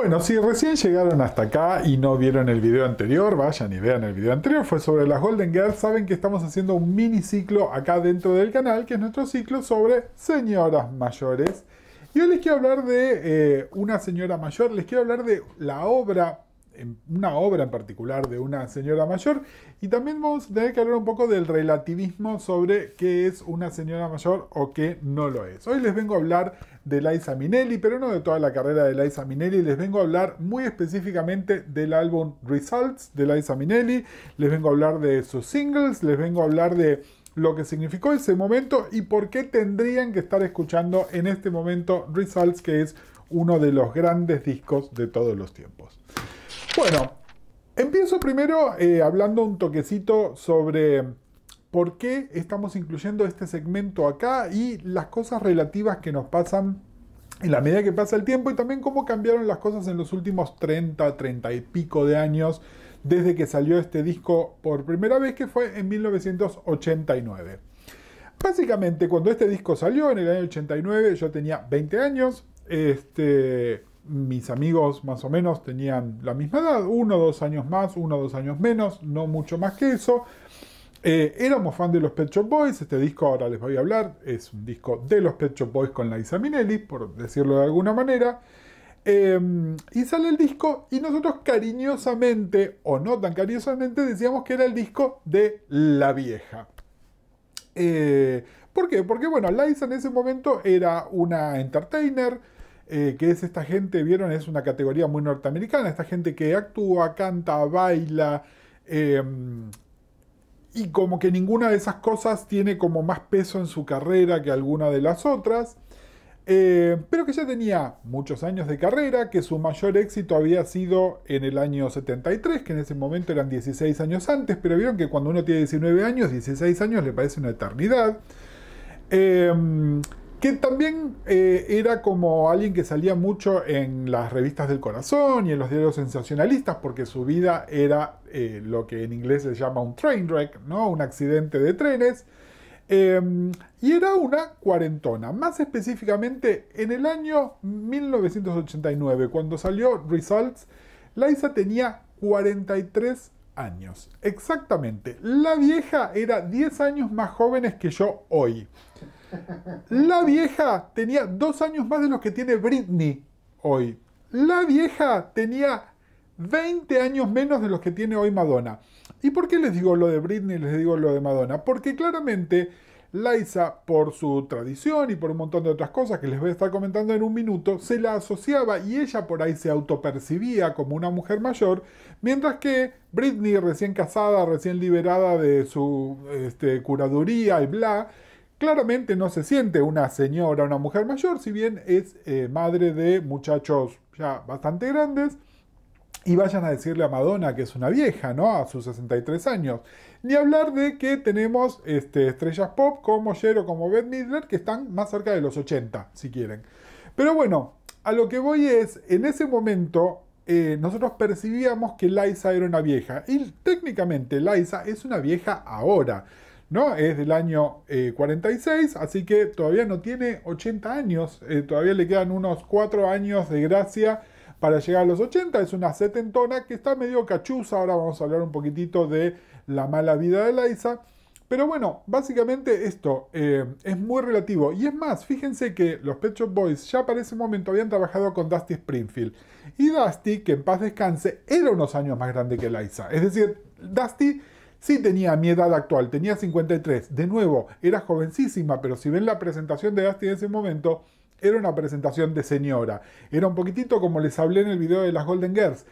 Bueno, si recién llegaron hasta acá y no vieron el video anterior, vayan y vean el video anterior, fue sobre las Golden Girls. Saben que estamos haciendo un mini ciclo acá dentro del canal, que es nuestro ciclo sobre señoras mayores. Y hoy les quiero hablar de una señora mayor, les quiero hablar de la obra, una obra en particular de una señora mayor, y también vamos a tener que hablar un poco del relativismo sobre qué es una señora mayor o qué no lo es. Hoy les vengo a hablar de Liza Minnelli, pero no de toda la carrera de Liza Minnelli. Les vengo a hablar muy específicamente del álbum Results de Liza Minnelli, les vengo a hablar de sus singles, les vengo a hablar de lo que significó ese momento y por qué tendrían que estar escuchando en este momento Results, que es uno de los grandes discos de todos los tiempos. Bueno, empiezo primero hablando un toquecito sobre por qué estamos incluyendo este segmento acá y las cosas relativas que nos pasan en la medida que pasa el tiempo, y también cómo cambiaron las cosas en los últimos 30 y pico de años desde que salió este disco por primera vez, que fue en 1989. Básicamente, cuando este disco salió en el año 89, yo tenía 20 años. Mis amigos más o menos tenían la misma edad, 1 o 2 años más, 1 o 2 años menos, no mucho más que eso. Éramos fan de los Pet Shop Boys. Este disco, ahora les voy a hablar, es un disco de los Pet Shop Boys con Liza Minnelli, por decirlo de alguna manera. Y sale el disco y nosotros cariñosamente, o no tan cariñosamente, decíamos que era el disco de la vieja. ¿Por qué? Porque bueno, Liza en ese momento era una entertainer, que es esta gente, vieron, es una categoría muy norteamericana, esta gente que actúa, canta, baila, y como que ninguna de esas cosas tiene como más peso en su carrera que alguna de las otras, pero que ya tenía muchos años de carrera, que su mayor éxito había sido en el año 73, que en ese momento eran 16 años antes, pero vieron que cuando uno tiene 19 años, 16 años le parece una eternidad. Que también era como alguien que salía mucho en las revistas del corazón y en los diarios sensacionalistas, porque su vida era lo que en inglés se llama un train wreck, ¿no? Un accidente de trenes. Y era una cuarentona, más específicamente en el año 1989, cuando salió Results, Liza tenía 43 años, exactamente. La vieja era 10 años más jóvenes que yo hoy. La vieja tenía 2 años más de los que tiene Britney hoy. La vieja tenía 20 años menos de los que tiene hoy Madonna. ¿Y por qué les digo lo de Britney y les digo lo de Madonna? Porque claramente Liza, por su tradición y por un montón de otras cosas que les voy a estar comentando en un minuto, se la asociaba y ella por ahí se autopercibía como una mujer mayor, mientras que Britney, recién casada, recién liberada de su curaduría y bla, claramente no se siente una señora, una mujer mayor, si bien es madre de muchachos ya bastante grandes. Y vayan a decirle a Madonna que es una vieja, ¿no? A sus 63 años. Ni hablar de que tenemos estrellas pop como Cher o como Bette Midler, que están más cerca de los 80, si quieren. Pero bueno, a lo que voy es, en ese momento nosotros percibíamos que Liza era una vieja. Y técnicamente Liza es una vieja ahora, ¿no? Es del año 46, así que todavía no tiene 80 años. Todavía le quedan unos 4 años de gracia para llegar a los 80, es una setentona que está medio cachuza. Ahora vamos a hablar un poquitito de la mala vida de Liza. Pero bueno, básicamente esto es muy relativo. Y es más, fíjense que los Pet Shop Boys ya para ese momento habían trabajado con Dusty Springfield. Y Dusty, que en paz descanse, era unos años más grande que Liza. Es decir, Dusty sí tenía mi edad actual, tenía 53. De nuevo, era jovencísima, pero si ven la presentación de Dusty en ese momento, era una presentación de señora. Era un poquitito como les hablé en el video de las Golden Girls.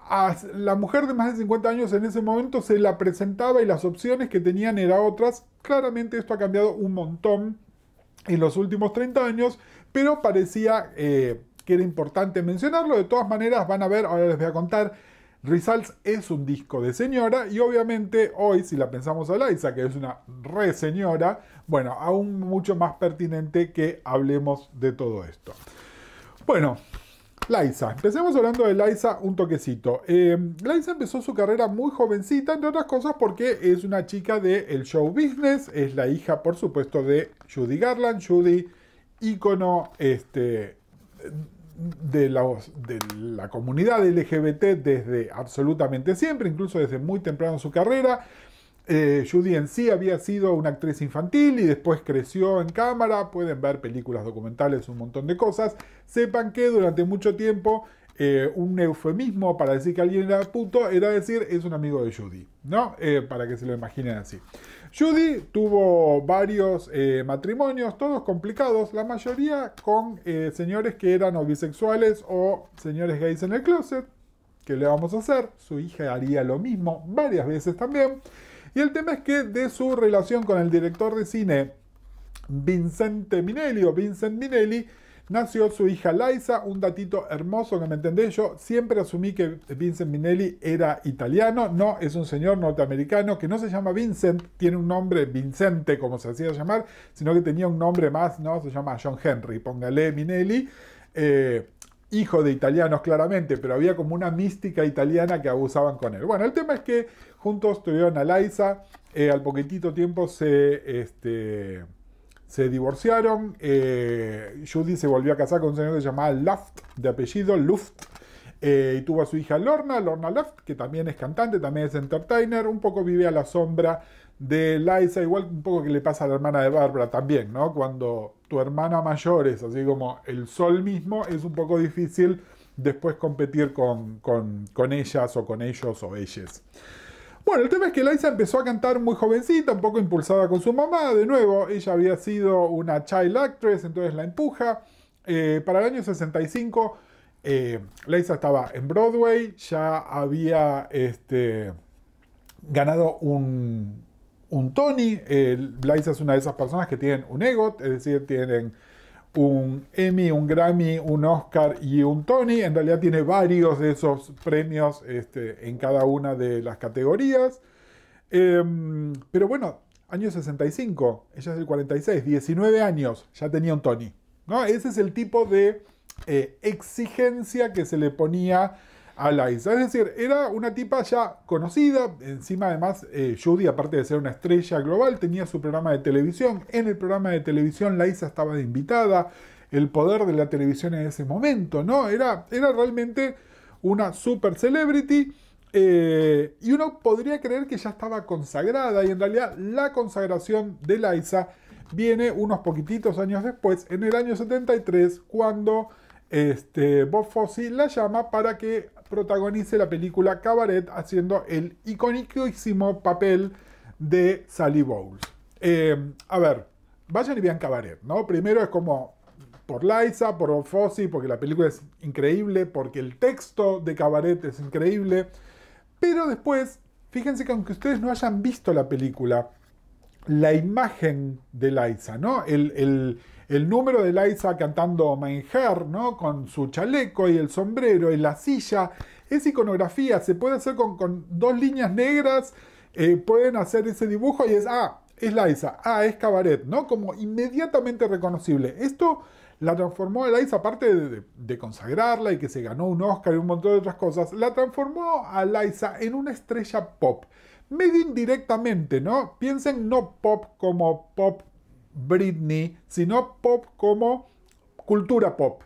A la mujer de más de 50 años en ese momento se la presentaba y las opciones que tenían eran otras. Claramente esto ha cambiado un montón en los últimos 30 años, pero parecía que era importante mencionarlo. De todas maneras, van a ver, ahora les voy a contar, Results es un disco de señora y obviamente hoy, si la pensamos a Liza, que es una re señora, bueno, aún mucho más pertinente que hablemos de todo esto. Bueno, Liza, empecemos hablando de Liza un toquecito. Liza empezó su carrera muy jovencita, entre otras cosas porque es una chica del show business, es la hija, por supuesto, de Judy Garland. Judy, ícono de la comunidad LGBT desde absolutamente siempre, incluso desde muy temprano en su carrera. Judy en sí había sido una actriz infantil y después creció en cámara. Pueden ver películas documentales, un montón de cosas. Sepan que durante mucho tiempo un eufemismo para decir que alguien era puto era decir es un amigo de Judy, ¿no? Para que se lo imaginen así. Judy tuvo varios matrimonios, todos complicados, la mayoría con señores que eran o bisexuales o señores gays en el closet. ¿Qué le vamos a hacer? Su hija haría lo mismo varias veces también. Y el tema es que de su relación con el director de cine Vincent Minnelli, nació su hija Liza. Un datito hermoso que me entendés, yo siempre asumí que Vincent Minnelli era italiano. No, es un señor norteamericano que no se llama Vincent, tiene un nombre Vincente como se hacía llamar, sino que tenía un nombre más, ¿no? Se llama John Henry, póngale Minnelli. Hijo de italianos claramente, pero había como una mística italiana que abusaban con él. Bueno, el tema es que juntos tuvieron a Liza, al poquitito tiempo se divorciaron. Judy se volvió a casar con un señor que se llamaba Luft, de apellido Luft, y tuvo a su hija Lorna Luft, que también es cantante, también es entertainer, un poco vive a la sombra de Liza, igual un poco que le pasa a la hermana de Barbara también, ¿no? Cuando tu hermana mayor es así como el sol mismo, es un poco difícil después competir con ellas o con ellos o ellas. Bueno, el tema es que Liza empezó a cantar muy jovencita, un poco impulsada con su mamá. De nuevo, ella había sido una child actress, entonces la empuja. Para el año 65, Liza estaba en Broadway, ya había ganado un Tony. Liza es una de esas personas que tienen un EGOT, es decir, tienen un Emmy, un Grammy, un Oscar y un Tony. En realidad tiene varios de esos premios en cada una de las categorías. Pero bueno, año 65, ella es del 46, 19 años, ya tenía un Tony, ¿no? Ese es el tipo de exigencia que se le ponía a Liza. Es decir, era una tipa ya conocida. Encima, además, Judy, aparte de ser una estrella global, tenía su programa de televisión. En el programa de televisión, Liza estaba de invitada. El poder de la televisión en ese momento, ¿no? Era realmente una super celebrity. Y uno podría creer que ya estaba consagrada. Y en realidad, la consagración de Liza viene unos poquititos años después, en el año 73, cuando Bob Fosse la llama para que protagonice la película Cabaret, haciendo el icónico papel de Sally Bowles. A ver, vayan y vean Cabaret, ¿no? Primero es como por Liza, por Bob Fosse, porque la película es increíble, porque el texto de Cabaret es increíble, pero después, fíjense que aunque ustedes no hayan visto la película, la imagen de Liza, ¿no? El número de Liza cantando Mein Herr, ¿no? Con su chaleco y el sombrero y la silla, es iconografía. Se puede hacer con dos líneas negras, pueden hacer ese dibujo y es Liza, es Cabaret, ¿no? Como inmediatamente reconocible. Esto la transformó a Liza, aparte de consagrarla y que se ganó un Oscar y un montón de otras cosas, la transformó a Liza en una estrella pop. Medio indirectamente, ¿no? Piensen no pop como pop Britney, sino pop como cultura pop.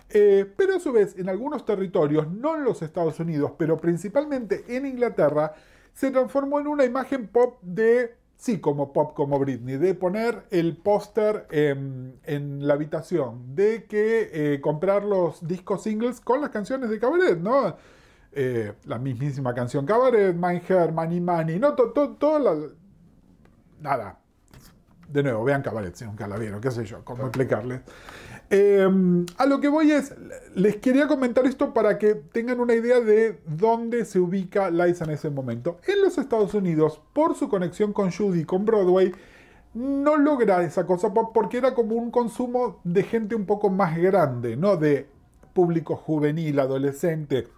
Pero a su vez, en algunos territorios, no en los Estados Unidos, pero principalmente en Inglaterra, se transformó en una imagen pop sí, como pop como Britney, de poner el póster en la habitación, de que comprar los discos singles con las canciones de Cabaret, ¿no? La mismísima canción Cabaret, Mein Herr, Money Money, no, nada. De nuevo, vean Cabaret si nunca la vieron, qué sé yo, cómo explicarles. A lo que voy es, les quería comentar esto para que tengan una idea de dónde se ubica Liza en ese momento. En los Estados Unidos, por su conexión con Judy, con Broadway, no logra esa cosa pop porque era como un consumo de gente un poco más grande, ¿no? De público juvenil, adolescente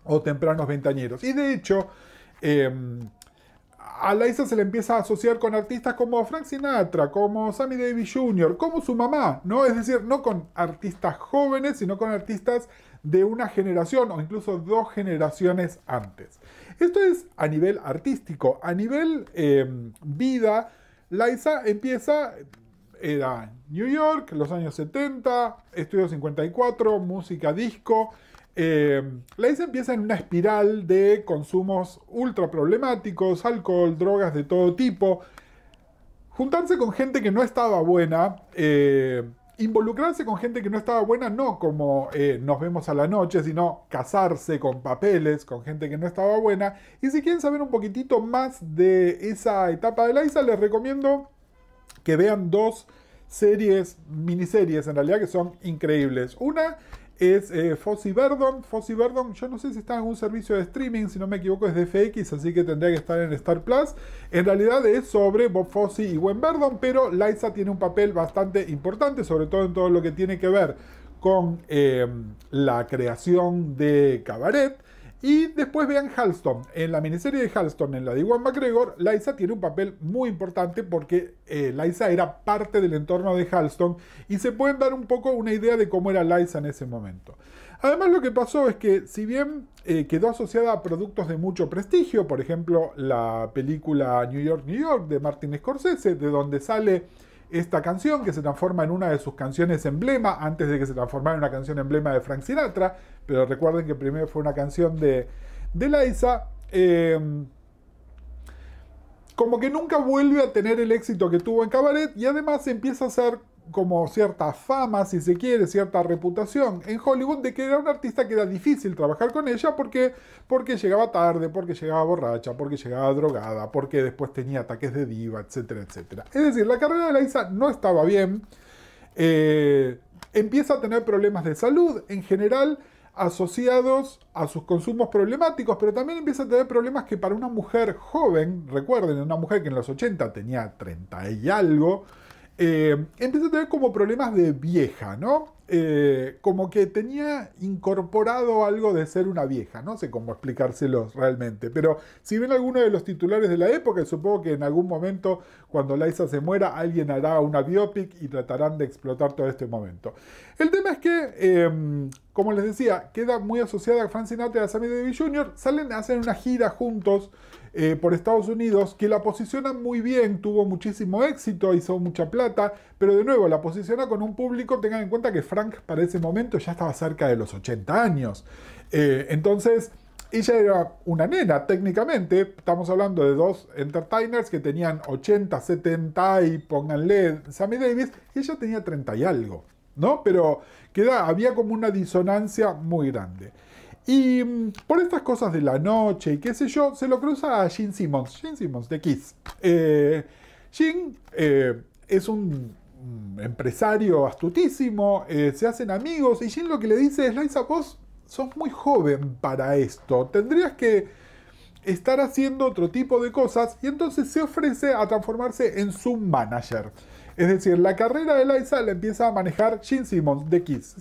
o tempranos veinteañeros. Y de hecho, a Liza se le empieza a asociar con artistas como Frank Sinatra, como Sammy Davis Jr., como su mamá, ¿no? Es decir, no con artistas jóvenes, sino con artistas de una generación o incluso dos generaciones antes. Esto es a nivel artístico. A nivel vida, Liza empieza era New York, los años 70, Estudio 54, música disco. Liza empieza en una espiral de consumos ultra problemáticos, alcohol, drogas de todo tipo, juntarse con gente que no estaba buena, involucrarse con gente que no estaba buena, no como nos vemos a la noche, sino casarse con papeles, con gente que no estaba buena. Y si quieren saber un poquitito más de esa etapa de Liza, les recomiendo que vean dos series, miniseries en realidad, que son increíbles. Una es Fozzie Verdon. Fozzie Verdon, yo no sé si está en algún servicio de streaming, si no me equivoco es de FX, así que tendría que estar en Star Plus. En realidad es sobre Bob Fosse y Gwen Verdon, pero Liza tiene un papel bastante importante, sobre todo en todo lo que tiene que ver con la creación de Cabaret. Y después vean Halston. En la miniserie de Halston, en la de Ewan McGregor, Liza tiene un papel muy importante porque Liza era parte del entorno de Halston y se pueden dar un poco una idea de cómo era Liza en ese momento. Además, lo que pasó es que si bien quedó asociada a productos de mucho prestigio, por ejemplo, la película New York, New York de Martin Scorsese, de donde sale esta canción que se transforma en una de sus canciones emblema, antes de que se transformara en una canción emblema de Frank Sinatra, pero recuerden que primero fue una canción de Liza, como que nunca vuelve a tener el éxito que tuvo en Cabaret y además empieza a hacer como cierta fama, si se quiere, cierta reputación en Hollywood de que era una artista que era difícil trabajar con ella porque llegaba tarde, porque llegaba borracha, porque llegaba drogada, porque después tenía ataques de diva, etcétera, etcétera. Es decir, la carrera de Liza no estaba bien, empieza a tener problemas de salud en general asociados a sus consumos problemáticos, pero también empieza a tener problemas que para una mujer joven, recuerden, una mujer que en los 80 tenía 30 y algo, empieza a tener como problemas de vieja, ¿no? Como que tenía incorporado algo de ser una vieja, no sé cómo explicárselos realmente, pero si ven alguno de los titulares de la época, supongo que en algún momento, cuando Liza se muera, alguien hará una biopic y tratarán de explotar todo este momento. El tema es que, como les decía, queda muy asociada a Frank Sinatra y a Sammy Davis Jr., salen a hacer una gira juntos, por Estados Unidos, que la posiciona muy bien, tuvo muchísimo éxito, hizo mucha plata, pero de nuevo la posiciona con un público, tengan en cuenta que Frank para ese momento ya estaba cerca de los 80 años. Entonces, ella era una nena técnicamente, estamos hablando de dos entertainers que tenían 80, 70 y pónganle Sammy Davis, y ella tenía 30 y algo, ¿no? Pero había como una disonancia muy grande. Y por estas cosas de la noche y qué sé yo, se lo cruza a Gene Simmons de Kiss. Gene es un empresario astutísimo, se hacen amigos y Gene lo que le dice es: Liza, vos sos muy joven para esto, tendrías que estar haciendo otro tipo de cosas, y entonces se ofrece a transformarse en su manager. Es decir, la carrera de Liza la empieza a manejar Gene Simmons de Kiss.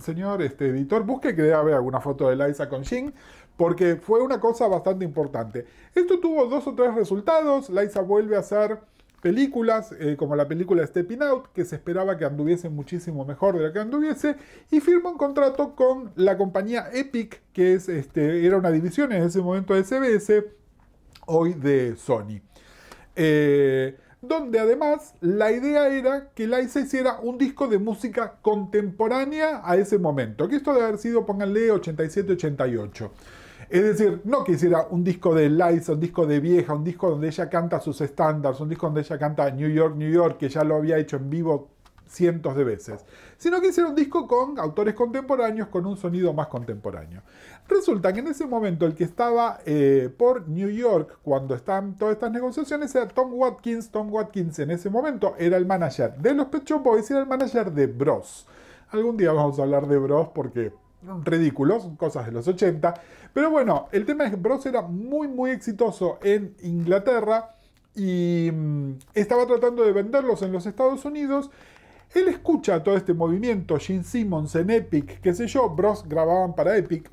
Señor editor, busque que debe haber alguna foto de Liza con Gene, porque fue una cosa bastante importante. Esto tuvo 2 o 3 resultados. Liza vuelve a hacer películas, como la película Stepping Out, que se esperaba que anduviese muchísimo mejor de lo que anduviese, y firma un contrato con la compañía Epic, que era una división en ese momento de CBS, hoy de Sony. Donde además la idea era que Liza hiciera un disco de música contemporánea a ese momento, que esto debe haber sido, pónganle, 87-88. Es decir, no que hiciera un disco de Liza, un disco de vieja, un disco donde ella canta sus estándares, un disco donde ella canta New York, New York, que ya lo había hecho en vivo cientos de veces, sino que hiciera un disco con autores contemporáneos, con un sonido más contemporáneo. Resulta que en ese momento el que estaba por New York cuando están todas estas negociaciones era Tom Watkins. Tom Watkins en ese momento era el manager de los Pet Shop Boys y era el manager de Bros. Algún día vamos a hablar de Bros porque ridículos, cosas de los 80, pero bueno, el tema es que Bros era muy muy exitoso en Inglaterra y estaba tratando de venderlos en los Estados Unidos. Él escucha todo este movimiento, Gene Simmons en Epic, qué sé yo, Bros grababan para Epic,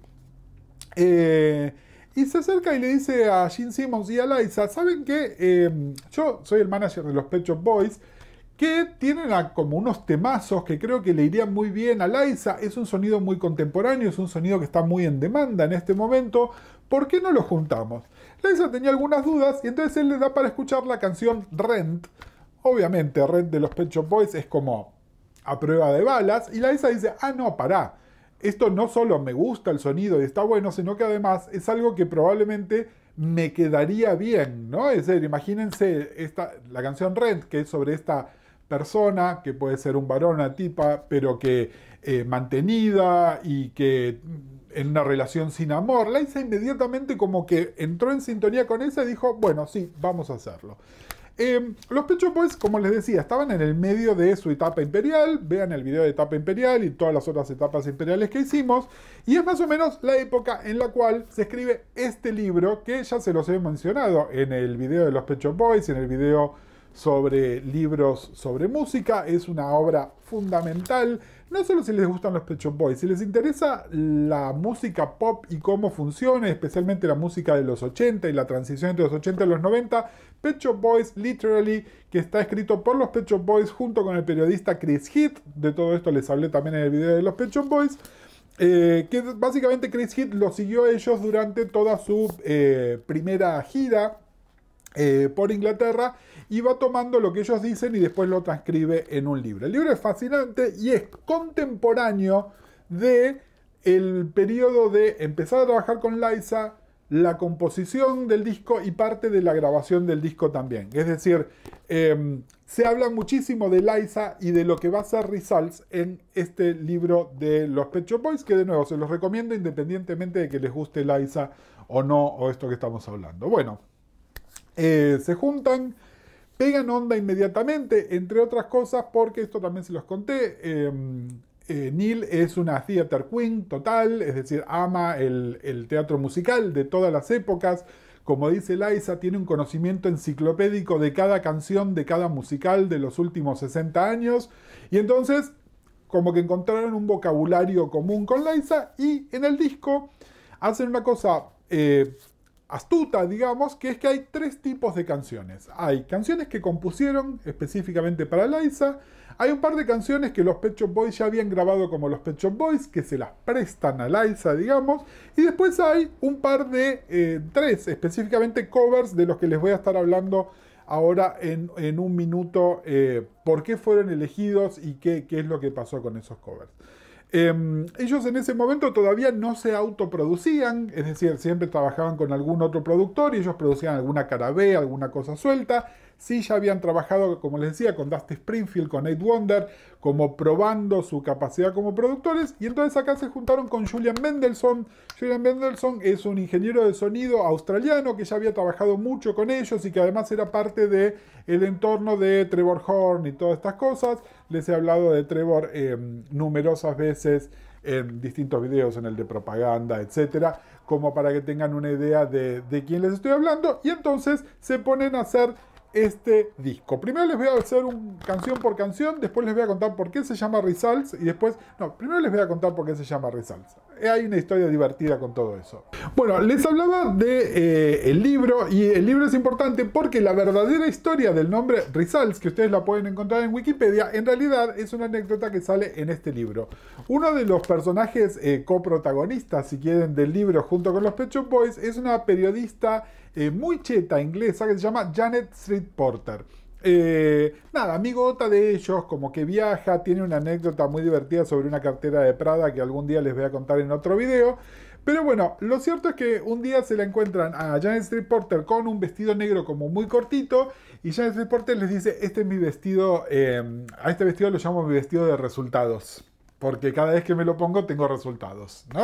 y se acerca y le dice a Gene Simmons y a Liza: ¿saben qué? Yo soy el manager de los Pet Shop Boys, que tienen como unos temazos que creo que le irían muy bien a Liza. Es un sonido muy contemporáneo, es un sonido que está muy en demanda en este momento. ¿Por qué no lo juntamos? Liza tenía algunas dudas y entonces él le da para escuchar la canción Rent, Obviamente, Red de los Pet Shop Boys es como a prueba de balas, y Liza dice, ah, no, pará, esto no solo me gusta el sonido y está bueno, sino que además es algo que probablemente me quedaría bien, ¿no? Es decir, imagínense la canción Red, que es sobre esta persona, que puede ser un varón, una tipa, pero que mantenida y que en una relación sin amor. Liza inmediatamente como que entró en sintonía con esa y dijo, bueno, sí, vamos a hacerlo. Los Pet Shop Boys, como les decía, estaban en el medio de su etapa imperial. Vean el video de etapa imperial y todas las otras etapas imperiales que hicimos. Y es más o menos la época en la cual se escribe este libro, que ya se los he mencionado en el video de los Pet Shop Boys, en el video sobre libros sobre música. Es una obra fundamental, no solo si les gustan los Pet Shop Boys, si les interesa la música pop y cómo funciona, especialmente la música de los 80 y la transición entre los 80 y los 90, Pet Shop Boys Literally, que está escrito por los Pet Shop Boys junto con el periodista Chris Heath. De todo esto les hablé también en el video de los Pet Shop Boys. Que básicamente Chris Heath los siguió a ellos durante toda su primera gira por Inglaterra, y va tomando lo que ellos dicen y después lo transcribe en un libro. El libro es fascinante y es contemporáneo de el periodo de empezar a trabajar con Liza, la composición del disco y parte de la grabación del disco también. Es decir, se habla muchísimo de Liza y de lo que va a ser Results en este libro de los Pet Shop Boys, que de nuevo se los recomiendo independientemente de que les guste Liza o no, o esto que estamos hablando. Bueno, se juntan, pegan onda inmediatamente, entre otras cosas, porque esto también se los conté. Neil es una theater queen total, es decir, ama el teatro musical de todas las épocas. Como dice Liza, tiene un conocimiento enciclopédico de cada canción, de cada musical de los últimos 60 años. Y entonces, como que encontraron un vocabulario común con Liza, y en el disco hacen una cosa astuta, digamos, que es que hay tres tipos de canciones. Hay canciones que compusieron específicamente para Liza, hay un par de canciones que los Pet Shop Boys ya habían grabado como los Pet Shop Boys, que se las prestan a Liza, digamos, y después hay un par de, tres específicamente covers, de los que les voy a estar hablando ahora en un minuto, por qué fueron elegidos y qué es lo que pasó con esos covers. Ellos en ese momento todavía no se autoproducían, es decir, siempre trabajaban con algún otro productor y ellos producían alguna cara B, alguna cosa suelta. Sí, ya habían trabajado, como les decía, con Dusty Springfield, con Eight Wonder, como probando su capacidad como productores, y entonces acá se juntaron con Julian Mendelssohn. Julian Mendelssohn es un ingeniero de sonido australiano que ya había trabajado mucho con ellos y que además era parte del entorno de Trevor Horn y todas estas cosas. Les he hablado de Trevor numerosas veces en distintos videos, en el de propaganda, etcétera, como para que tengan una idea de quién les estoy hablando. Y entonces se ponen a hacer este disco. Primero les voy a hacer canción por canción, después les voy a contar por qué se llama Results y después, no, primero les voy a contar por qué se llama Results. Hay una historia divertida con todo eso. Bueno, les hablaba de el libro, y el libro es importante porque la verdadera historia del nombre Results, que ustedes la pueden encontrar en Wikipedia, en realidad es una anécdota que sale en este libro. Uno de los personajes coprotagonistas, si quieren, del libro junto con los Pet Shop Boys es una periodista muy cheta inglesa que se llama Janet Street Porter. Nada, amigota de ellos, como que viaja, tiene una anécdota muy divertida sobre una cartera de Prada que algún día les voy a contar en otro video. Pero bueno, lo cierto es que un día se la encuentran a Janet Street Porter con un vestido negro como muy cortito, y Janet Street Porter les dice, este es mi vestido, a este vestido lo llamo mi vestido de resultados, porque cada vez que me lo pongo tengo resultados, ¿no?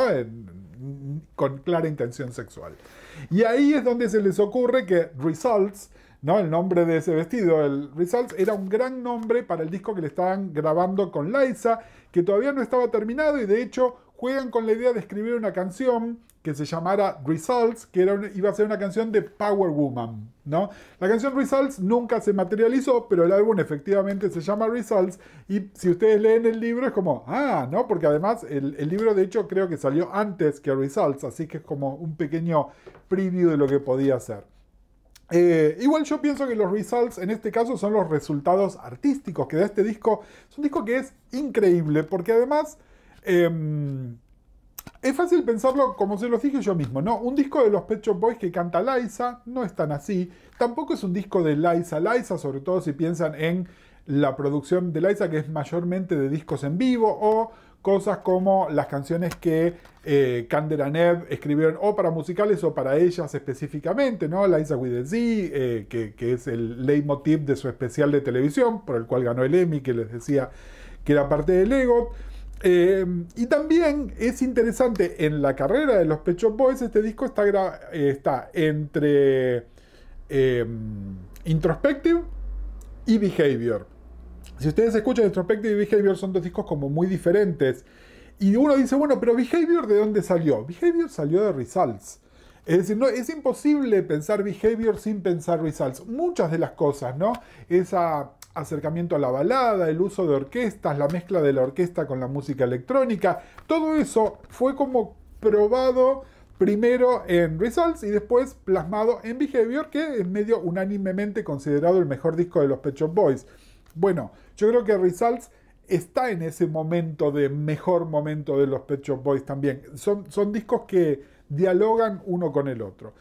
Con clara intención sexual. Y ahí es donde se les ocurre que Results, ¿no? El nombre de ese vestido, el Results, era un gran nombre para el disco que le estaban grabando con Liza, que todavía no estaba terminado, y de hecho juegan con la idea de escribir una canción que se llamara Results, que iba a ser una canción de Power Woman, ¿no? La canción Results nunca se materializó, pero el álbum efectivamente se llama Results, y si ustedes leen el libro es como, ah, ¿no? Porque además el libro de hecho creo que salió antes que Results, así que es como un pequeño preview de lo que podía ser. Igual yo pienso que los Results en este caso son los resultados artísticos que da este disco. Es un disco que es increíble porque además Es fácil pensarlo como se los dije yo mismo, ¿no? Un disco de los Pet Shop Boys que canta Liza no es tan así. Tampoco es un disco de Liza, sobre todo si piensan en la producción de Liza, que es mayormente de discos en vivo, o cosas como las canciones que Kander and Ebb escribieron o para musicales o para ellas específicamente, ¿no? Liza with a Z, que es el leitmotiv de su especial de televisión, por el cual ganó el Emmy, que les decía que era parte del EGOT. Y también es interesante en la carrera de los Pet Shop Boys, este disco está entre Introspective y Behavior. Si ustedes escuchan Introspective y Behavior, son dos discos como muy diferentes. Y uno dice, bueno, pero Behavior, ¿de dónde salió? Behavior salió de Results. Es decir, no, es imposible pensar Behavior sin pensar Results. Muchas de las cosas, ¿no? Esa acercamiento a la balada, el uso de orquestas, la mezcla de la orquesta con la música electrónica, todo eso fue como probado primero en Results y después plasmado en Behavior, que es medio unánimemente considerado el mejor disco de los Pet Shop Boys. Bueno, yo creo que Results está en ese momento de mejor momento de los Pet Shop Boys también. Son discos que dialogan uno con el otro.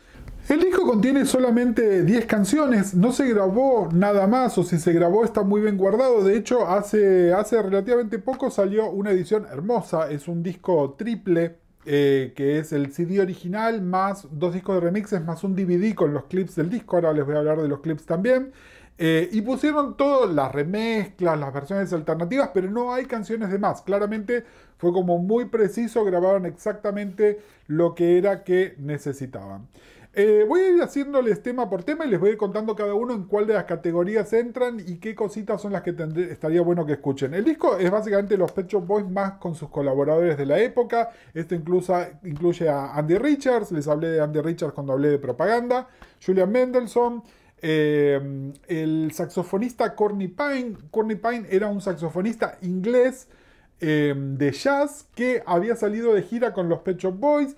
El disco contiene solamente 10 canciones, no se grabó nada más, o si se grabó está muy bien guardado. De hecho, hace relativamente poco salió una edición hermosa, es un disco triple, que es el CD original más 2 discos de remixes más un DVD con los clips del disco. Ahora les voy a hablar de los clips también. Y pusieron todas las remezclas, las versiones alternativas, pero no hay canciones de más. Claramente fue como muy preciso, grabaron exactamente lo que era que necesitaban. Voy a ir haciéndoles tema por tema y les voy a ir contando cada uno en cuál de las categorías entran y qué cositas son las que estaría bueno que escuchen. El disco es básicamente los Pet Shop Boys más con sus colaboradores de la época. Esto incluye a Andy Richards, les hablé de Andy Richards cuando hablé de propaganda, Julian Mendelssohn, el saxofonista Courtney Pine. Courtney Pine era un saxofonista inglés de jazz que había salido de gira con los Pet Shop Boys.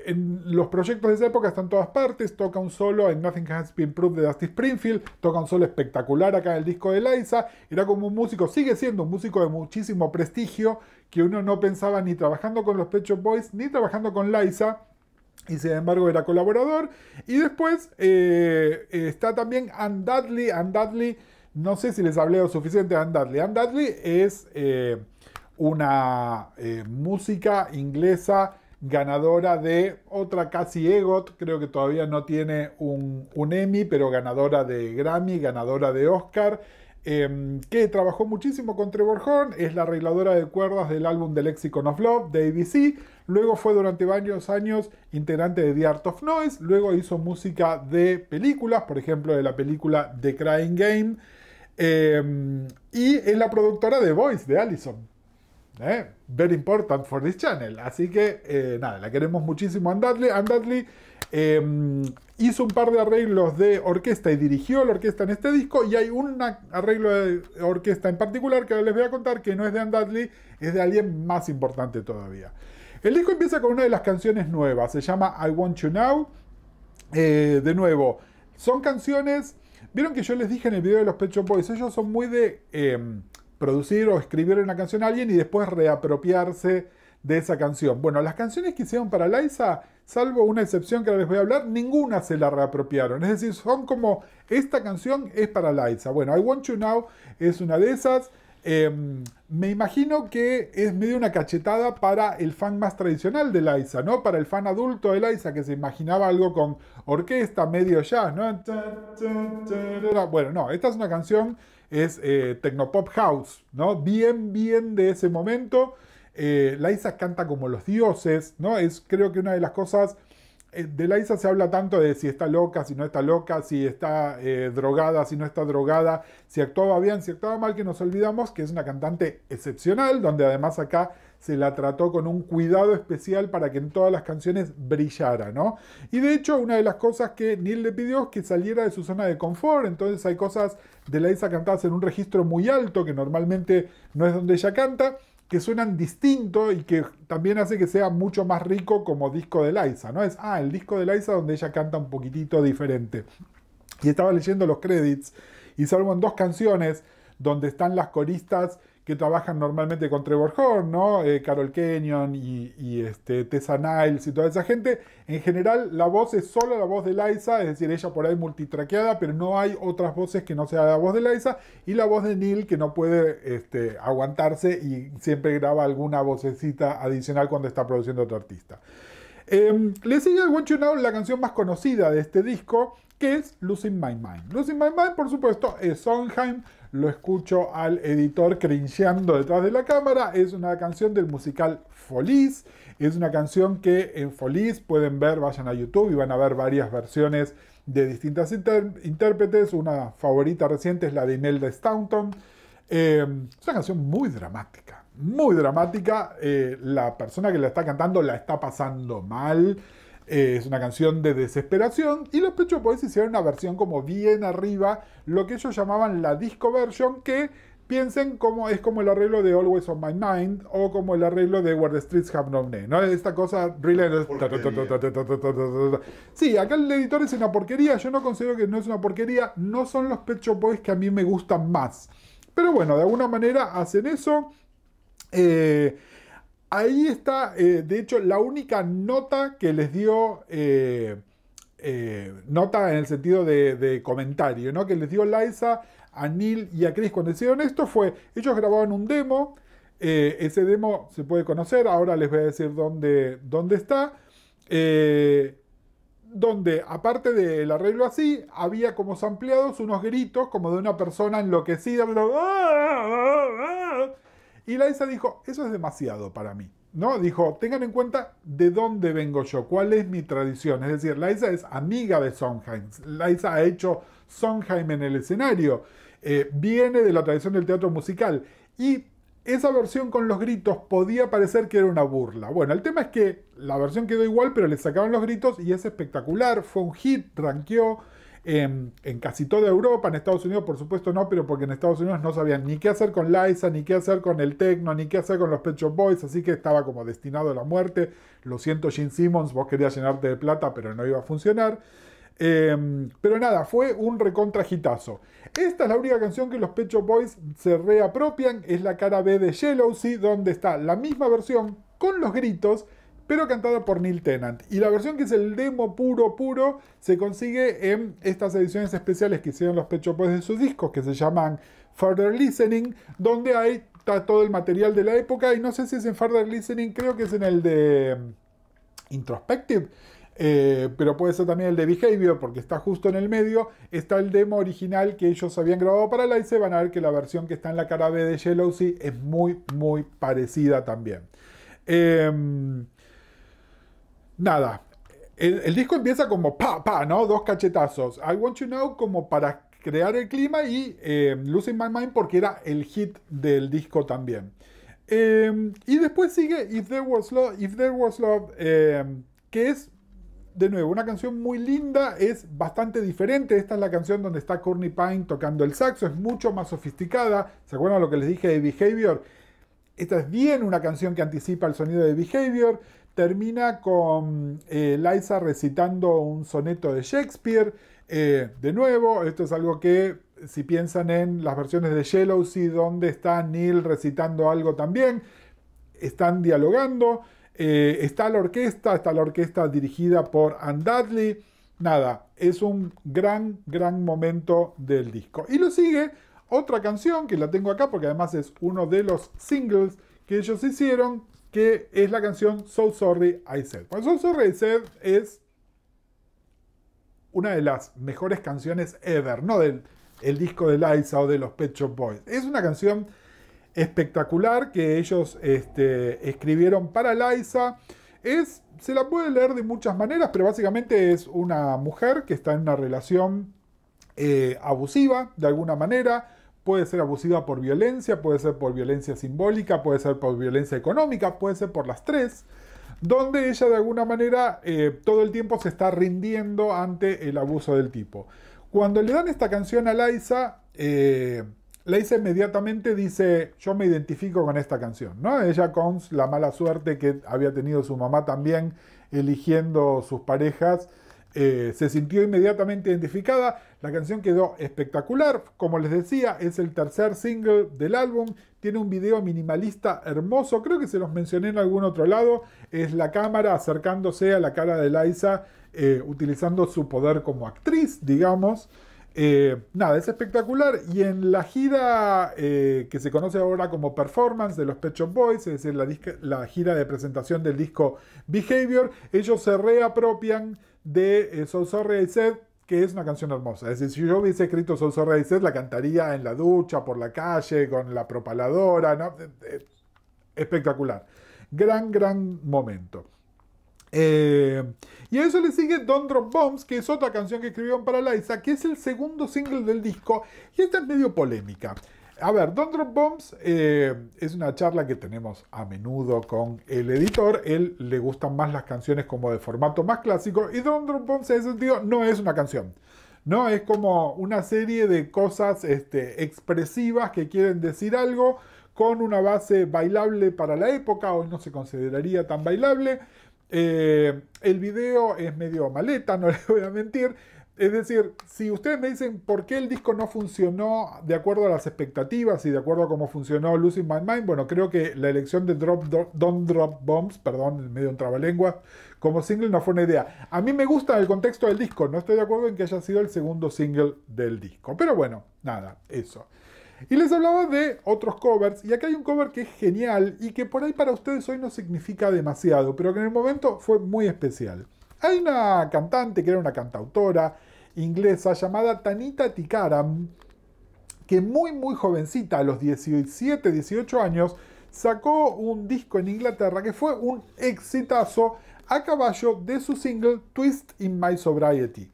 En los proyectos de esa época está en todas partes, toca un solo en Nothing Has Been Proved de Dusty Springfield, toca un solo espectacular acá en el disco de Liza, era como un músico, sigue siendo un músico de muchísimo prestigio, que uno no pensaba ni trabajando con los Pet Shop Boys, ni trabajando con Liza, y sin embargo era colaborador. Y después está también Ann Dudley. Ann Dudley, no sé si les hablé lo suficiente de Ann Dudley. Ann Dudley es una música inglesa ganadora de otra casi EGOT, creo que todavía no tiene un Emmy, pero ganadora de Grammy, ganadora de Oscar, que trabajó muchísimo con Trevor Horn, es la arregladora de cuerdas del álbum The Lexicon of Love de ABC, luego fue durante varios años integrante de The Art of Noise, luego hizo música de películas, por ejemplo de la película The Crying Game, y es la productora de Voice de Allison. Very important for this channel. Así que nada, la queremos muchísimo. Ann Dudley. Ann Dudley hizo un par de arreglos de orquesta y dirigió la orquesta en este disco. Y hay un arreglo de orquesta en particular que les voy a contar, que no es de Ann Dudley, es de alguien más importante todavía. El disco empieza con una de las canciones nuevas, se llama I Want You Now. De nuevo, son canciones. Vieron que yo les dije en el video de los Pet Shop Boys, ellos son muy de producir o escribir una canción a alguien y después reapropiarse de esa canción. Bueno, las canciones que hicieron para Liza, salvo una excepción que ahora les voy a hablar, ninguna se la reapropiaron. Es decir, son como, esta canción es para Liza. Bueno, I Want You Now es una de esas. Me imagino que es medio una cachetada para el fan más tradicional de Liza, ¿no? Para el fan adulto de Liza, que se imaginaba algo con orquesta, medio jazz, ¿no? Bueno, no, esta es una canción, es Tecnopop House, ¿no? Bien de ese momento. Liza canta como los dioses, ¿no? Creo que una de las cosas. De Liza se habla tanto de si está loca, si no está loca, si está drogada, si no está drogada, si actuaba bien, si actuaba mal, que nos olvidamos que es una cantante excepcional, donde además acá se la trató con un cuidado especial para que en todas las canciones brillara, ¿no? Y de hecho, una de las cosas que Neil le pidió es que saliera de su zona de confort, entonces hay cosas de Liza cantadas en un registro muy alto, que normalmente no es donde ella canta, que suenan distinto y que también hace que sea mucho más rico como disco de Liza, ¿no? Es, el disco de Liza donde ella canta un poquitito diferente. Y estaba leyendo los credits y salvo en 2 canciones donde están las coristas que trabajan normalmente con Trevor Horn, ¿no? Carol Kenyon Tessa Niles y toda esa gente. En general, la voz es solo la voz de Liza, es decir, ella por ahí multitraqueada, pero no hay otras voces que no sea la voz de Liza, y la voz de Neil, que no puede aguantarse y siempre graba alguna vocecita adicional cuando está produciendo otro artista. Le sigue al Want You Now la canción más conocida de este disco, que es Losing My Mind. Losing My Mind, por supuesto, es Sondheim. Lo escucho al editor cringeando detrás de la cámara. Es una canción del musical Folies. Es una canción que en Folies pueden ver, vayan a YouTube y van a ver varias versiones de distintas intérpretes. Una favorita reciente es la de Imelda Staunton. Es una canción muy dramática, muy dramática. La persona que la está cantando la está pasando mal. Es una canción de desesperación, y los Pet Shop Boys hicieron una versión como bien arriba, lo que ellos llamaban la disco version, que piensen como es como el arreglo de Always on My Mind o como el arreglo de Where the Streets Have No Name, ¿no? Esta cosa really... Sí, acá el editor es una porquería. Yo no considero que no es una porquería. No son los Pet Shop Boys que a mí me gustan más, pero bueno, de alguna manera hacen eso. Ahí está, de hecho, la única nota que les dio, nota en el sentido de comentario, ¿no? Que les dio Liza a Neil y a Chris cuando hicieron esto fue, ellos grababan un demo, ese demo se puede conocer, ahora les voy a decir dónde está, donde aparte del arreglo así, había como sampleados unos gritos como de una persona enloquecida, y Liza dijo, eso es demasiado para mí, ¿no? Dijo, tengan en cuenta de dónde vengo yo, cuál es mi tradición. Es decir, Liza es amiga de Sondheim. Liza ha hecho Sondheim en el escenario. Viene de la tradición del teatro musical. Y esa versión con los gritos podía parecer que era una burla. Bueno, el tema es que la versión quedó igual, pero le sacaban los gritos y es espectacular. Fue un hit, ranqueó en casi toda Europa. En Estados Unidos por supuesto no, pero porque en Estados Unidos no sabían ni qué hacer con Liza, ni qué hacer con el techno, ni qué hacer con los Pet Shop Boys, así que estaba como destinado a la muerte. Lo siento, Gene Simmons, vos querías llenarte de plata, pero no iba a funcionar. Pero nada, fue un recontrajitazo. Esta es la única canción que los Pet Shop Boys se reapropian, es la cara B de Jealousy, donde está la misma versión con los gritos, pero cantada por Neil Tennant. Y la versión que es el demo puro, se consigue en estas ediciones especiales que hicieron los Pet Shop Boys de sus discos, que se llaman Further Listening, donde está todo el material de la época, y no sé si es en Further Listening, creo que es en el de Introspective, pero puede ser también el de Behavior, porque está justo en el medio. Está el demo original que ellos habían grabado para Liza. Van a ver que la versión que está en la cara B de Jealousy es muy parecida también. Nada, el disco empieza como ¿no? Dos cachetazos. I Want You Now como para crear el clima, y Losing My Mind porque era el hit del disco también. Y después sigue If There Was Love, que es de nuevo una canción muy linda, es bastante diferente. Esta es la canción donde está Courtney Pine tocando el saxo, es mucho más sofisticada. ¿Se acuerdan lo que les dije de Behavior? Esta es bien una canción que anticipa el sonido de Behavior. Termina con Liza recitando un soneto de Shakespeare. De nuevo, esto es algo que, si piensan en las versiones de Jealousy, donde está Neil recitando algo también, están dialogando. Está la orquesta dirigida por Ann Dudley. Nada, es un gran momento del disco. Y lo sigue otra canción que la tengo acá porque además es uno de los singles que ellos hicieron, que es la canción So Sorry I Said. Bueno, So Sorry I Said es una de las mejores canciones ever, no del el disco de Liza o de los Pet Shop Boys. Es una canción espectacular que ellos escribieron para Liza. Se la puede leer de muchas maneras, pero básicamente es una mujer que está en una relación abusiva de alguna manera. Puede ser abusiva por violencia, puede ser por violencia simbólica, puede ser por violencia económica, puede ser por las tres, donde ella de alguna manera todo el tiempo se está rindiendo ante el abuso del tipo. Cuando le dan esta canción a Liza, Liza inmediatamente dice, yo me identifico con esta canción, ¿no? Ella con la mala suerte que había tenido su mamá también eligiendo sus parejas, se sintió inmediatamente identificada. La canción quedó espectacular. Como les decía, es el tercer single del álbum. Tiene un video minimalista hermoso. Creo que se los mencioné en algún otro lado. Es la cámara acercándose a la cara de Liza, utilizando su poder como actriz, digamos. Nada, es espectacular. Y en la gira que se conoce ahora como Performance de los Pet Shop Boys, es decir, la gira de presentación del disco Behavior, ellos se reapropian de So Sorry I Said, que es una canción hermosa. Es decir, si yo hubiese escrito So Sorry I Said, la cantaría en la ducha, por la calle, con la propaladora, ¿no? Espectacular. Gran momento. Y a eso le sigue Don't Drop Bombs, que es otra canción que escribieron para Liza, que es el segundo single del disco, y esta es medio polémica. A ver, Don't Drop Bombs es una charla que tenemos a menudo con el editor. Él le gustan más las canciones como de formato más clásico, y Don't Drop Bombs en ese sentido no es una canción, ¿no? Es como una serie de cosas expresivas que quieren decir algo con una base bailable para la época. Hoy no se consideraría tan bailable. El video es medio maleta, no les voy a mentir. Es decir, si ustedes me dicen por qué el disco no funcionó de acuerdo a las expectativas y de acuerdo a cómo funcionó Losing My Mind, bueno, creo que la elección de Don't Drop Bombs, perdón, medio un trabalenguas, como single no fue una idea. A mí me gusta el contexto del disco, no estoy de acuerdo en que haya sido el segundo single del disco. Pero bueno, nada, eso. Y les hablaba de otros covers, y acá hay un cover que es genial y que por ahí para ustedes hoy no significa demasiado, pero que en el momento fue muy especial. Hay una cantante que era una cantautora inglesa llamada Tanita Tikaram, que muy jovencita, a los 17, 18 años, sacó un disco en Inglaterra que fue un exitazo a caballo de su single Twist in My Sobriety.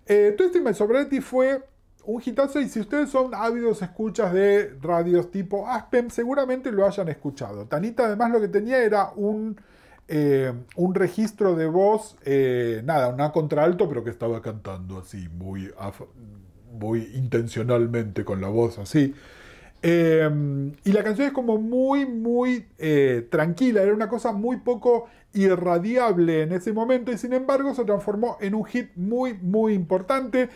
Twist in My Sobriety fue un hitazo, y si ustedes son ávidos escuchas de radios tipo Aspen, seguramente lo hayan escuchado. Tanita además lo que tenía era un registro de voz, nada, una contralto, pero que estaba cantando así, muy intencionalmente con la voz así. Y la canción es como muy tranquila, era una cosa muy poco irradiable en ese momento, y sin embargo se transformó en un hit muy importante.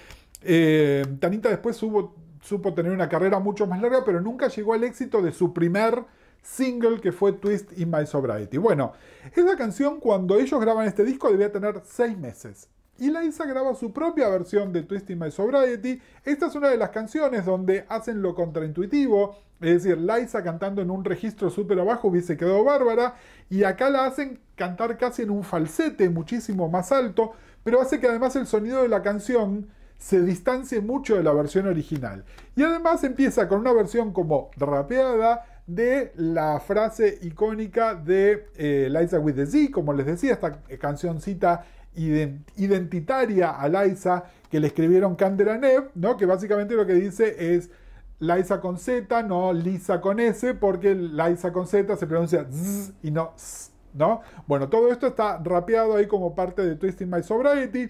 Tanita después supo tener una carrera mucho más larga, pero nunca llegó al éxito de su primer single, que fue Twist in My Sobriety. Bueno, esa canción, cuando ellos graban este disco, debía tener 6 meses. Y Liza graba su propia versión de Twist in My Sobriety. Esta es una de las canciones donde hacen lo contraintuitivo. Es decir, Liza cantando en un registro súper abajo hubiese quedado bárbara. Y acá la hacen cantar casi en un falsete muchísimo más alto. Pero hace que además el sonido de la canción se distancie mucho de la versión original. Y además empieza con una versión como rapeada de la frase icónica de Liza with the Z, como les decía, esta cancioncita identitaria a Liza que le escribieron Kander and Ebb, ¿no? Que básicamente lo que dice es Liza con Z, no Lisa con S, porque Liza con Z se pronuncia Z y no S, ¿no? Bueno, todo esto está rapeado ahí como parte de Twisting My Sobriety.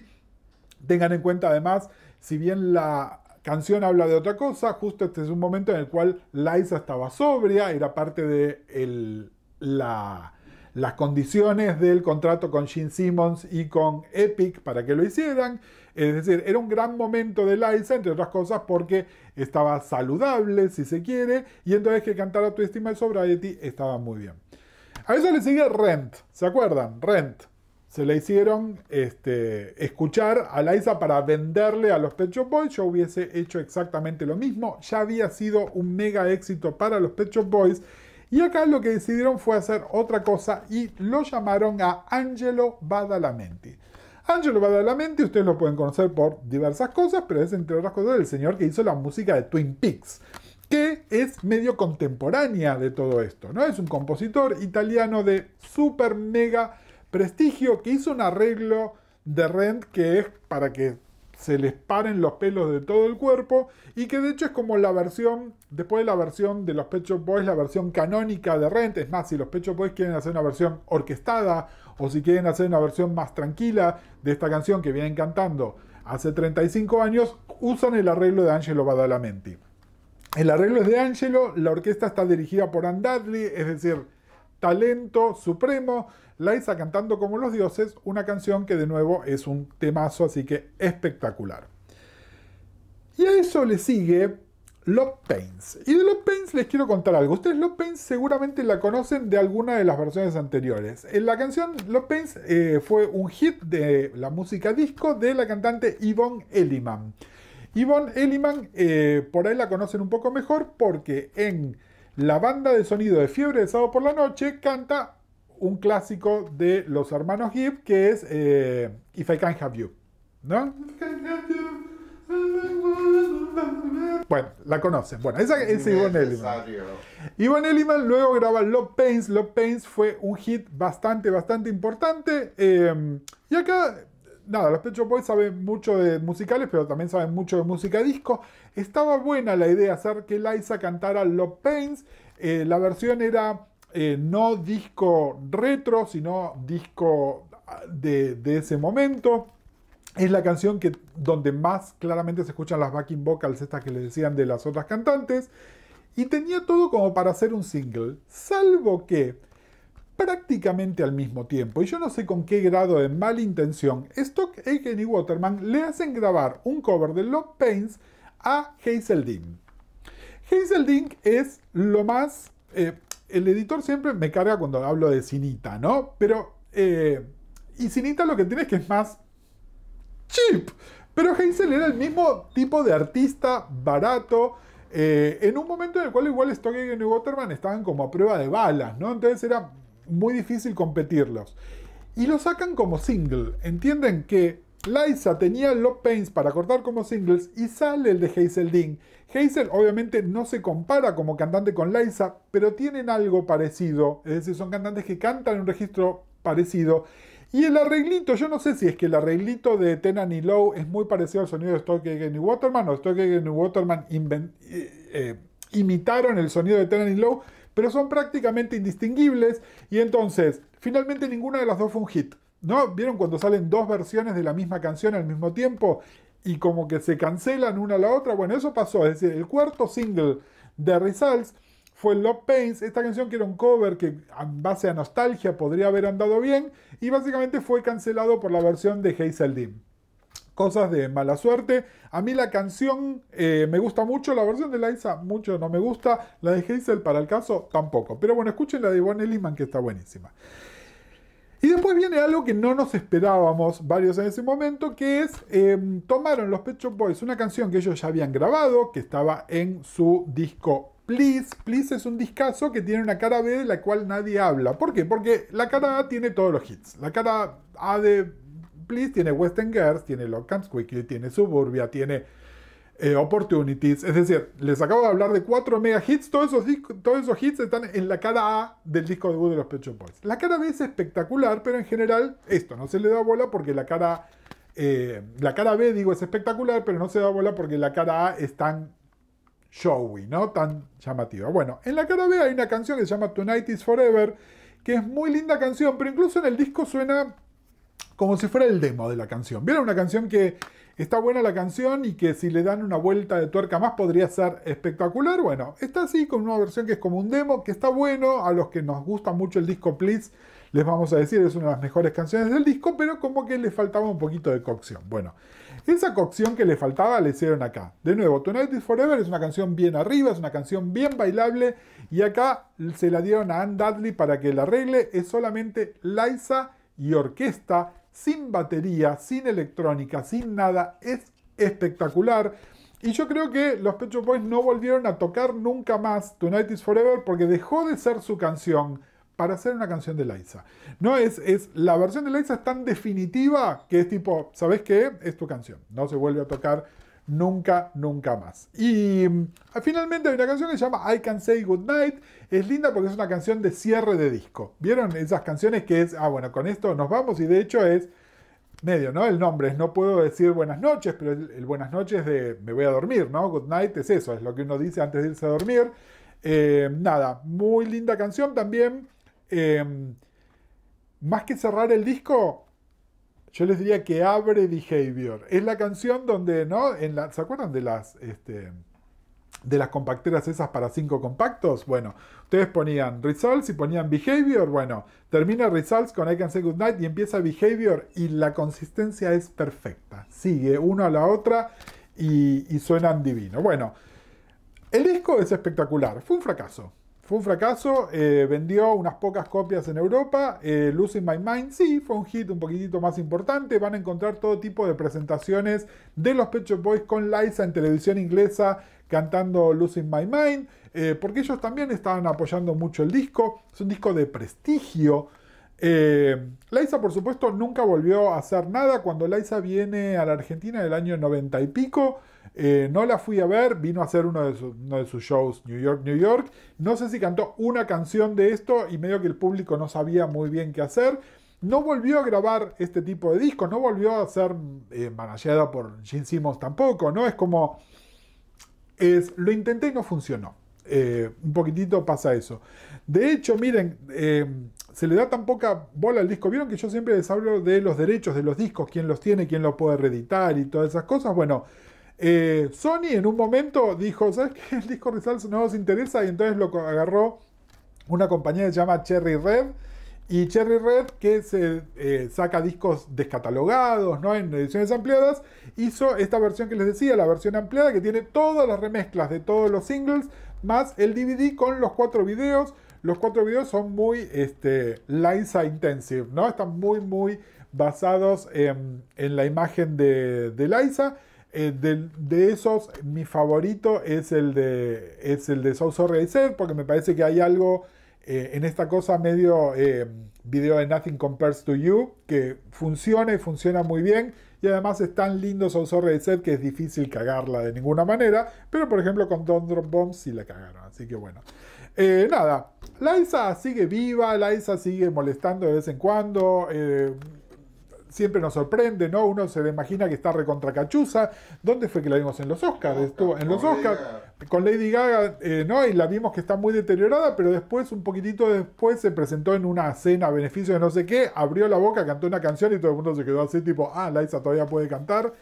Tengan en cuenta además, si bien la canción habla de otra cosa, justo este es un momento en el cual Liza estaba sobria, era parte de las condiciones del contrato con Gene Simmons y con Epic para que lo hicieran. Es decir, era un gran momento de Liza, entre otras cosas porque estaba saludable, si se quiere, y entonces que cantara Twisting My Sobriety estaba muy bien. A eso le sigue Rent, ¿se acuerdan? Rent. Se le hicieron escuchar a Liza para venderle a los Pet Shop Boys. Yo hubiese hecho exactamente lo mismo. Ya había sido un mega éxito para los Pet Shop Boys. Y acá lo que decidieron fue hacer otra cosa y lo llamaron a Angelo Badalamenti. Angelo Badalamenti, ustedes lo pueden conocer por diversas cosas, pero es entre otras cosas el señor que hizo la música de Twin Peaks, que es medio contemporánea de todo esto, ¿no? Es un compositor italiano de super mega prestigio que hizo un arreglo de Rent que es para que se les paren los pelos de todo el cuerpo, y que de hecho es como la versión, después de la versión de los Pet Shop Boys, la versión canónica de Rent. Es más, si los Pet Shop Boys quieren hacer una versión orquestada o si quieren hacer una versión más tranquila de esta canción que vienen cantando hace 35 años, usan el arreglo de Angelo Badalamenti. El arreglo es de Angelo, la orquesta está dirigida por Anne Dudley, es decir, talento supremo, Liza cantando como los dioses, una canción que de nuevo es un temazo, así que espectacular. Y a eso le sigue Love Pains. Y de Love Pains les quiero contar algo. Ustedes Love Pains seguramente la conocen de alguna de las versiones anteriores. La canción Love Pains fue un hit de la música disco de la cantante Yvonne Elliman. Yvonne Elliman, por ahí la conocen un poco mejor porque en la banda de sonido de Fiebre de Sábado por la Noche canta un clásico de los hermanos Gibb que es If I Can't Have You, ¿no? Bueno, la conocen. Bueno, esa es Yvonne Elliman. Yvonne Elliman luego graba Love Pains. Love Pains fue un hit bastante importante. Y acá, nada, los Pet Shop Boys saben mucho de musicales, pero también saben mucho de música disco. Estaba buena la idea de hacer que Liza cantara Love Pains. La versión era no disco retro, sino disco de ese momento. Es la canción donde más claramente se escuchan las backing vocals, estas que les decían de las otras cantantes. Y tenía todo como para hacer un single. Salvo que, prácticamente al mismo tiempo, y yo no sé con qué grado de mala intención, Stock Aitken y Waterman le hacen grabar un cover de Love Pains a Hazel Dean. Hazel Dean es lo más... el editor siempre me carga cuando hablo de Cinita, ¿no? Pero... y Cinita lo que tiene es que es más... cheap. Pero Hazel era el mismo tipo de artista barato, en un momento en el cual igual Stock Aitken y Waterman estaban como a prueba de balas, ¿no? Entonces era muy difícil competirlos. Y lo sacan como single. Entienden que Liza tenía Love Pains para cortar como singles y sale el de Hazel Dean. Hazel obviamente no se compara como cantante con Liza, pero tienen algo parecido. Es decir, son cantantes que cantan en un registro parecido. Y el arreglito, yo no sé si es que el arreglito de Tennant y Lowe es muy parecido al sonido de Stock Aitken y Waterman, o Stock Aitken y Waterman imitaron el sonido de Tennant y Lowe, pero son prácticamente indistinguibles, y entonces, finalmente ninguna de las dos fue un hit, ¿no? ¿Vieron cuando salen dos versiones de la misma canción al mismo tiempo y como que se cancelan una a la otra? Bueno, eso pasó, es decir, el cuarto single de Results fue Love Pains, esta canción que era un cover que en base a nostalgia podría haber andado bien y básicamente fue cancelado por la versión de Hazel Dean. Cosas de mala suerte. A mí la canción me gusta mucho, la versión de Liza mucho no me gusta, la de Hazel para el caso tampoco. Pero bueno, escuchen la de Yvonne Elliman que está buenísima. Y después viene algo que no nos esperábamos varios en ese momento, que es, tomaron los Pet Shop Boys una canción que ellos ya habían grabado, que estaba en su disco Please. Please es un discazo que tiene una cara B de la cual nadie habla. ¿Por qué? Porque la cara A tiene todos los hits. La cara A de Please tiene Western Girls, tiene Love Comes Quickly, tiene Suburbia, tiene Opportunities. Es decir, les acabo de hablar de 4 mega hits. Todos esos hits están en la cara A del disco debut de los Pet Shop Boys. La cara B es espectacular, pero en general esto no se le da bola porque la cara B, digo, es espectacular, pero no se da bola porque la cara A es tan showy, ¿no? Tan llamativa. Bueno, en la cara B hay una canción que se llama Tonight is Forever, que es muy linda canción, pero incluso en el disco suena como si fuera el demo de la canción. ¿Vieron? Una canción que está buena la canción y que si le dan una vuelta de tuerca más podría ser espectacular. Bueno, está así con una versión que es como un demo, que está bueno. A los que nos gusta mucho el disco Please, les vamos a decir, es una de las mejores canciones del disco, pero como que le faltaba un poquito de cocción. Bueno, esa cocción que le faltaba la hicieron acá. De nuevo, Tonight is Forever es una canción bien arriba, es una canción bien bailable, y acá se la dieron a Ann Dudley para que la arregle. Es solamente Liza y orquesta, sin batería, sin electrónica, sin nada. Es espectacular. Y yo creo que los Pet Shop Boys no volvieron a tocar nunca más Tonight is Forever porque dejó de ser su canción para hacer una canción de Liza. No la versión de Liza es tan definitiva que es tipo, ¿sabes qué? Es tu canción. No se vuelve a tocar nunca, nunca más. Y finalmente hay una canción que se llama I Can Say Goodnight. Es linda porque es una canción de cierre de disco. ¿Vieron esas canciones que es, bueno, con esto nos vamos? Y de hecho es medio, ¿no? El nombre es no puedo decir buenas noches, pero el buenas noches de me voy a dormir, ¿no? Good night es eso, es lo que uno dice antes de irse a dormir. Nada, muy linda canción también. Más que cerrar el disco, yo les diría que abre Behavior. Es la canción donde, ¿no? ¿Se acuerdan de de las compacteras esas para 5 compactos. Bueno, ustedes ponían Results y ponían Behavior. Bueno, termina Results con I Can Say Goodnight y empieza Behavior y la consistencia es perfecta. Sigue una a la otra y suenan divino. Bueno, el disco es espectacular. Fue un fracaso. Fue un fracaso, vendió unas pocas copias en Europa. Losing My Mind, sí, fue un hit un poquitito más importante. Van a encontrar todo tipo de presentaciones de los Pet Shop Boys con Liza en televisión inglesa cantando Losing My Mind, porque ellos también estaban apoyando mucho el disco. Es un disco de prestigio. Liza, por supuesto, nunca volvió a hacer nada. Cuando Liza viene a la Argentina en el año 90 y pico, no la fui a ver, vino a hacer uno de sus shows New York, New York. No sé si cantó una canción de esto y medio que el público no sabía muy bien qué hacer. No volvió a grabar este tipo de discos, no volvió a ser manageada por Gene Simmons tampoco, ¿no? Es como... lo intenté y no funcionó. Un poquitito pasa eso. De hecho, miren, se le da tan poca bola al disco. Vieron que yo siempre les hablo de los derechos de los discos, quién los tiene, quién los puede reeditar y todas esas cosas. Bueno, Sony en un momento dijo, ¿sabes qué? El disco Results no nos interesa y entonces lo agarró una compañía que se llama Cherry Red. Y Cherry Red, que se saca discos descatalogados, ¿no? En ediciones ampliadas, hizo esta versión que les decía, la versión ampliada, que tiene todas las remezclas de todos los singles, más el DVD con los 4 videos. Los 4 videos son muy Liza Intensive, ¿no? Están muy basados en la imagen de Liza. De esos, mi favorito es el de So Sorry I Said, porque me parece que hay algo en esta cosa medio video de Nothing Compares to You, que funciona y funciona muy bien, y además es tan lindo So Sorry I Said que es difícil cagarla de ninguna manera, pero por ejemplo con Don't Drop Bombs sí la cagaron, así que bueno. Nada, Liza sigue viva, Liza sigue molestando de vez en cuando, siempre nos sorprende, ¿no? Uno se le imagina que está recontra cachuza. ¿Dónde fue que la vimos? En los Oscars. Estuvo en los Oscars con Lady Gaga, ¿no? Y la vimos que está muy deteriorada, pero después, un poquitito después, se presentó en una cena a beneficio de no sé qué, abrió la boca, cantó una canción y todo el mundo se quedó así, tipo, Liza todavía puede cantar.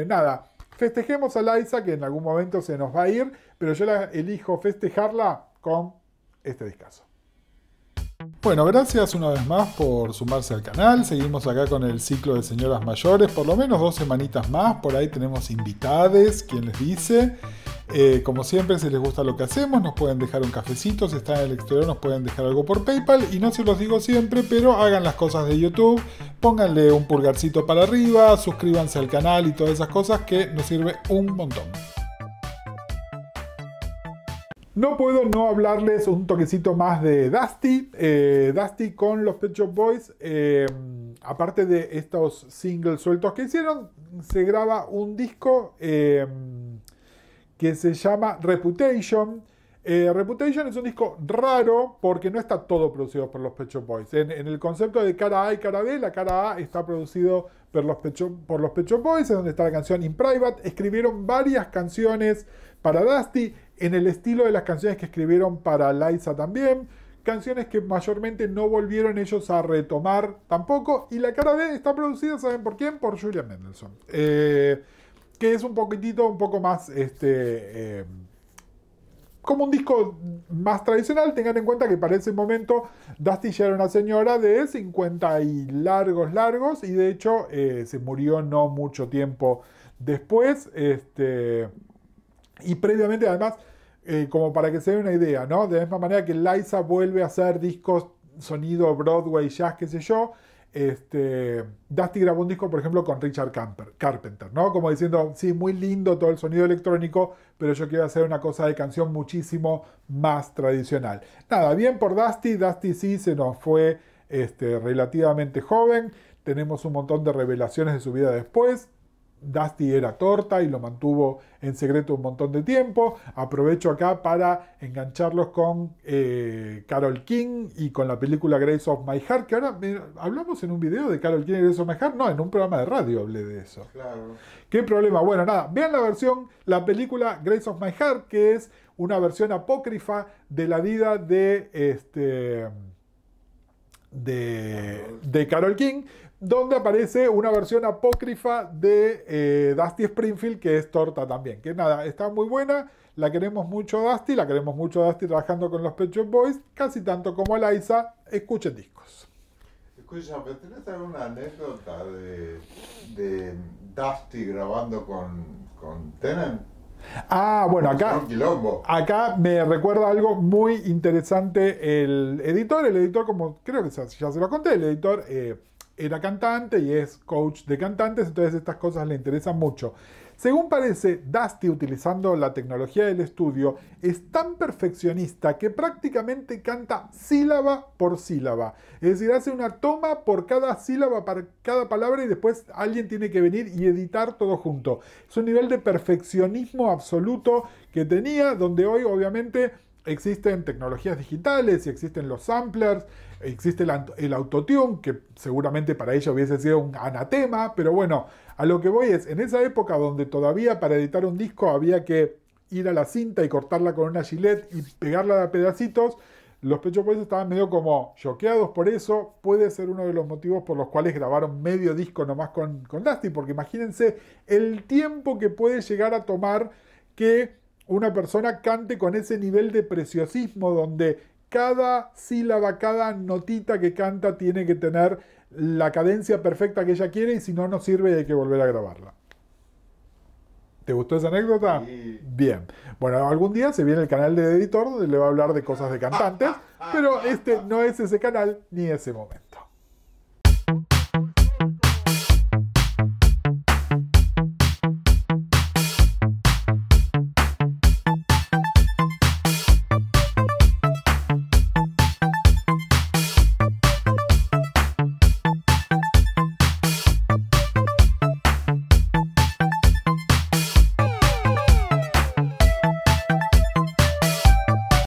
Nada, festejemos a Liza, que en algún momento se nos va a ir, pero yo la elijo festejarla con este discazo. Bueno, gracias una vez más por sumarse al canal. Seguimos acá con el ciclo de señoras mayores, por lo menos 2 semanitas más. Por ahí tenemos invitades, quien les dice. Como siempre, si les gusta lo que hacemos, nos pueden dejar un cafecito. Si están en el exterior, nos pueden dejar algo por PayPal. Y no se los digo siempre, pero hagan las cosas de YouTube. Pónganle un pulgarcito para arriba, suscríbanse al canal y todas esas cosas que nos sirve un montón. No puedo no hablarles un toquecito más de Dusty. Dusty con los Pet Shop Boys. Aparte de estos singles sueltos que hicieron, se graba un disco que se llama Reputation. Reputation es un disco raro porque no está todo producido por los Pet Shop Boys. En el concepto de cara A y cara B, la cara A está producido por los Pet Shop Boys, es donde está la canción In Private. Escribieron varias canciones para Dusty en el estilo de las canciones que escribieron para Liza también. Canciones que mayormente no volvieron ellos a retomar tampoco. Y la cara B está producida, ¿saben por quién? Por Julian Mendelssohn. Que es un poco más como un disco más tradicional. Tengan en cuenta que para ese momento Dusty ya era una señora de 50 y largos, y de hecho se murió no mucho tiempo después. Y previamente, además, como para que se den una idea, ¿no? De la misma manera que Liza vuelve a hacer discos sonido Broadway, jazz, qué sé yo, Dusty grabó un disco, por ejemplo, con Richard Carpenter, ¿no? Como diciendo, sí, muy lindo todo el sonido electrónico, pero yo quiero hacer una cosa de canción muchísimo más tradicional. Nada, bien por Dusty. Dusty sí se nos fue relativamente joven. Tenemos un montón de revelaciones de su vida después. Dusty era torta y lo mantuvo en secreto un montón de tiempo. Aprovecho acá para engancharlos con Carole King y con la película Grace of My Heart, que ahora hablamos en un video de Carole King y Grace of My Heart. No, en un programa de radio hablé de eso. Claro. ¿Qué problema? Bueno, nada, vean la película Grace of My Heart, que es una versión apócrifa de la vida de Carole King. donde aparece una versión apócrifa de Dusty Springfield, que es torta también. Que nada, está muy buena, la queremos mucho Dusty, trabajando con los Pet Shop Boys, casi tanto como a Liza. Escuchen discos. Escucha, ¿pero tenés alguna anécdota de Dusty grabando con Tennant? Ah, bueno, Quilombo. acá me recuerda algo muy interesante. El editor, como creo que ya se lo conté, el editor era cantante y es coach de cantantes, entonces estas cosas le interesan mucho. Según parece, Dusty, utilizando la tecnología del estudio, es tan perfeccionista que prácticamente canta sílaba por sílaba. Es decir, hace una toma por cada sílaba, para cada palabra, y después alguien tiene que venir y editar todo junto. Es un nivel de perfeccionismo absoluto que tenía, donde hoy obviamente existen tecnologías digitales y existen los samplers, existe el autotune, que seguramente para ella hubiese sido un anatema, pero bueno, a lo que voy es, en esa época donde todavía para editar un disco había que ir a la cinta y cortarla con una gilet y pegarla a pedacitos, los Pet Shop Boys estaban medio como choqueados por eso. Puede ser uno de los motivos por los cuales grabaron medio disco nomás con Dusty, porque imagínense el tiempo que puede llegar a tomar que una persona cante con ese nivel de preciosismo donde cada sílaba, cada notita que canta tiene que tener la cadencia perfecta que ella quiere, y si no, no sirve y hay que volver a grabarla. ¿Te gustó esa anécdota? Sí. Bien. Bueno, algún día se viene el canal de editor donde le va a hablar de cosas de cantantes, pero este no es ese canal ni ese momento.